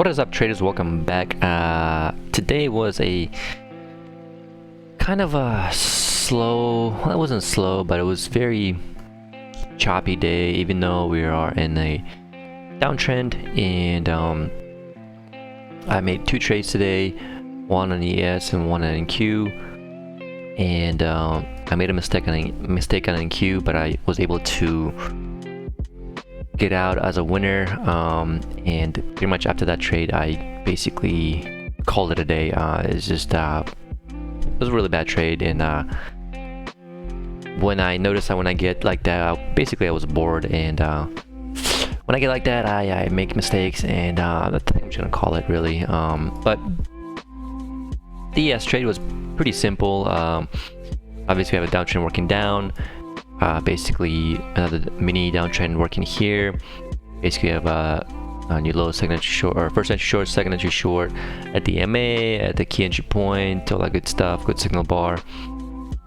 What is up, traders? Welcome back. Today was a kind of a slow, well, it wasn't slow, but it was very choppy day, even though we are in a downtrend. And I made two trades today, one on ES and one on NQ. And I made a mistake on NQ, but I was able to get out as a winner, and pretty much after that trade I basically called it a day. It's just it was a really bad trade, and when I noticed that when I get like that, basically I was bored, and when I get like that I make mistakes, and that's what I'm just gonna call it, really. But the ES trade was pretty simple. Obviously we have a downtrend working down. Basically another mini downtrend working here. Basically you have a new low, second entry short, or first entry short, second entry short at the MA, at the key entry point, all that good stuff, good signal bar.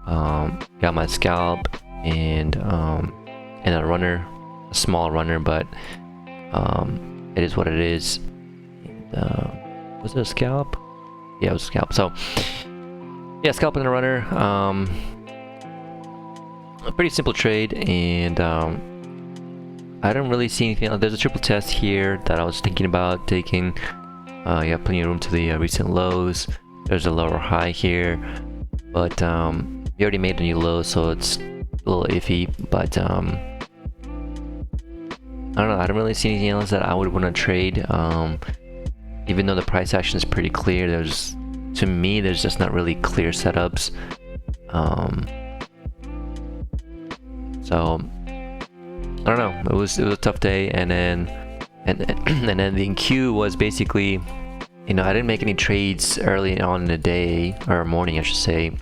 Got my scalp and a runner, a small runner, but it is what it is. Was it a scalp? Yeah, it was a scalp. So yeah, scalp and a runner. A pretty simple trade, and I don't really see anything. There's a triple test here that I was thinking about taking. You have plenty of room to the recent lows. There's a lower high here, but you already made a new low, so it's a little iffy. But I don't know. I don't really see anything else that I would want to trade. Even though the price action is pretty clear, to me there's just not really clear setups. So I don't know. It was a tough day, and then the NQ was basically, I didn't make any trades early on in the day, or morning I should say.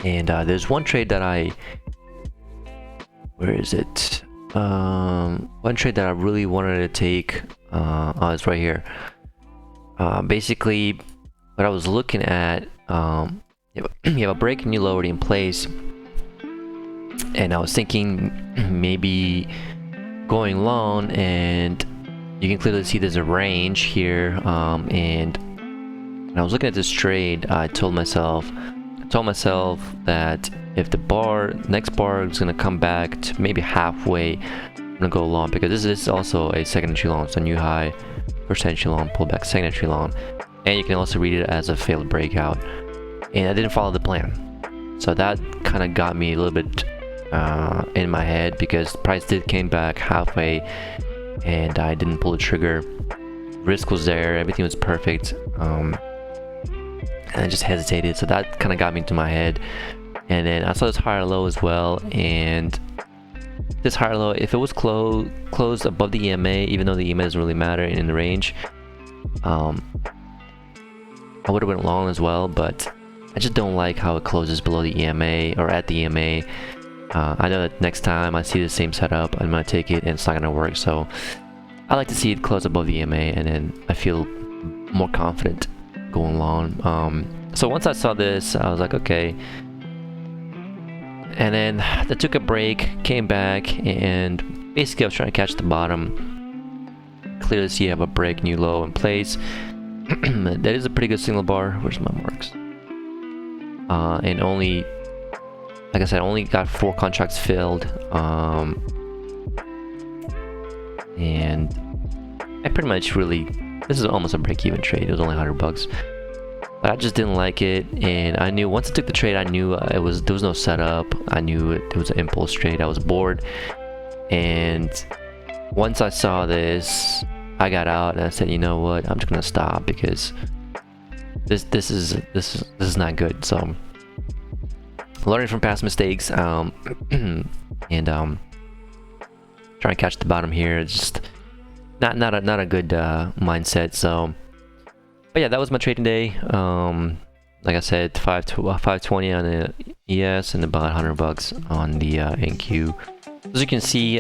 And there's one trade that where is it? One trade that I really wanted to take. Oh, it's right here. Basically, what I was looking at, you have a break and you lower it in place. And I was thinking maybe going long, and you can clearly see there's a range here. And when I was looking at this trade, I told myself that if the next bar is gonna come back to maybe halfway, I'm gonna go long, because this is also a second entry long. So new high, first entry long, pullback, second entry long, and you can also read it as a failed breakout. And I didn't follow the plan, so that kind of got me a little bit in my head, because the price came back halfway and I didn't pull the trigger. Risk was there, everything was perfect, and I just hesitated, so that kind of got me into my head. And then I saw this higher low as well, and this higher low, if it was closed above the EMA, even though the EMA doesn't really matter in the range, I would have went long as well. But I just don't like how it closes below the EMA or at the EMA. I know that next time I see the same setup, I'm gonna take it and it's not gonna work. So I like to see it close above the EMA, and then I feel more confident going long. So once I saw this, I was like, okay. And then I took a break, came back, and basically I was trying to catch the bottom. Clearly see you have a break, new low in place. That is a pretty good signal bar. Where's my marks? And only, like I said, I only got 4 contracts filled, and I pretty much this is almost a break-even trade. It was only $100, but I just didn't like it, and I knew once I took the trade, I knew there was no setup. I knew it was an impulse trade. I was bored, and once I saw this, I got out and I said, you know what, I'm just gonna stop, because this is not good. So learning from past mistakes, and trying to catch the bottom here. It's just not a good mindset. So, but yeah, that was my trading day. Like I said, 520 on the ES and about $100 on the NQ. As you can see,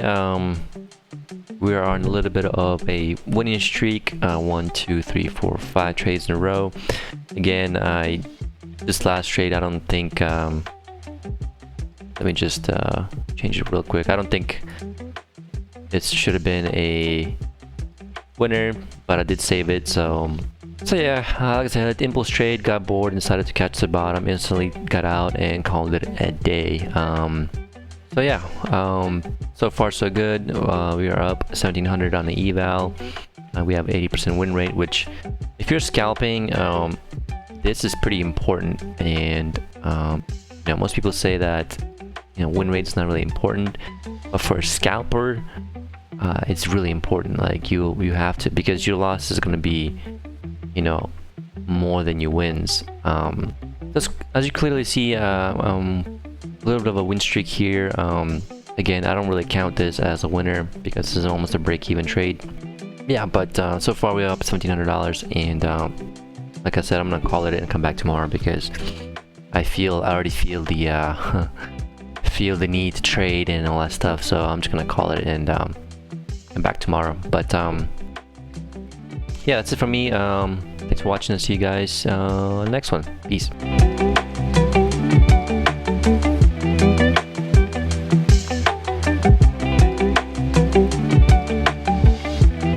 we are on a little bit of a winning streak. 1, 2, 3, 4, 5 trades in a row. Again, this last trade, I don't think. Let me just change it real quick. I don't think it should have been a winner, but I did save it. So yeah, like I said, impulse trade, got bored and decided to catch the bottom, instantly got out and called it a day. So yeah, so far so good. We are up 1700 on the eval. We have 80% win rate, which if you're scalping, this is pretty important. And you know, most people say that, you know, win rate is not really important, but for a scalper, it's really important. Like you have to, because your loss is going to be, you know, more than your wins. As you clearly see, a little bit of a win streak here. Again, I don't really count this as a winner because this is almost a break-even trade. Yeah, but so far we're up $1,700, and like I said, I'm gonna call it and come back tomorrow because I already feel the feel the need to trade and all that stuff. So I'm just gonna call it and come back tomorrow. But yeah, that's it from me. Thanks for watching. I'll see you guys next one. Peace.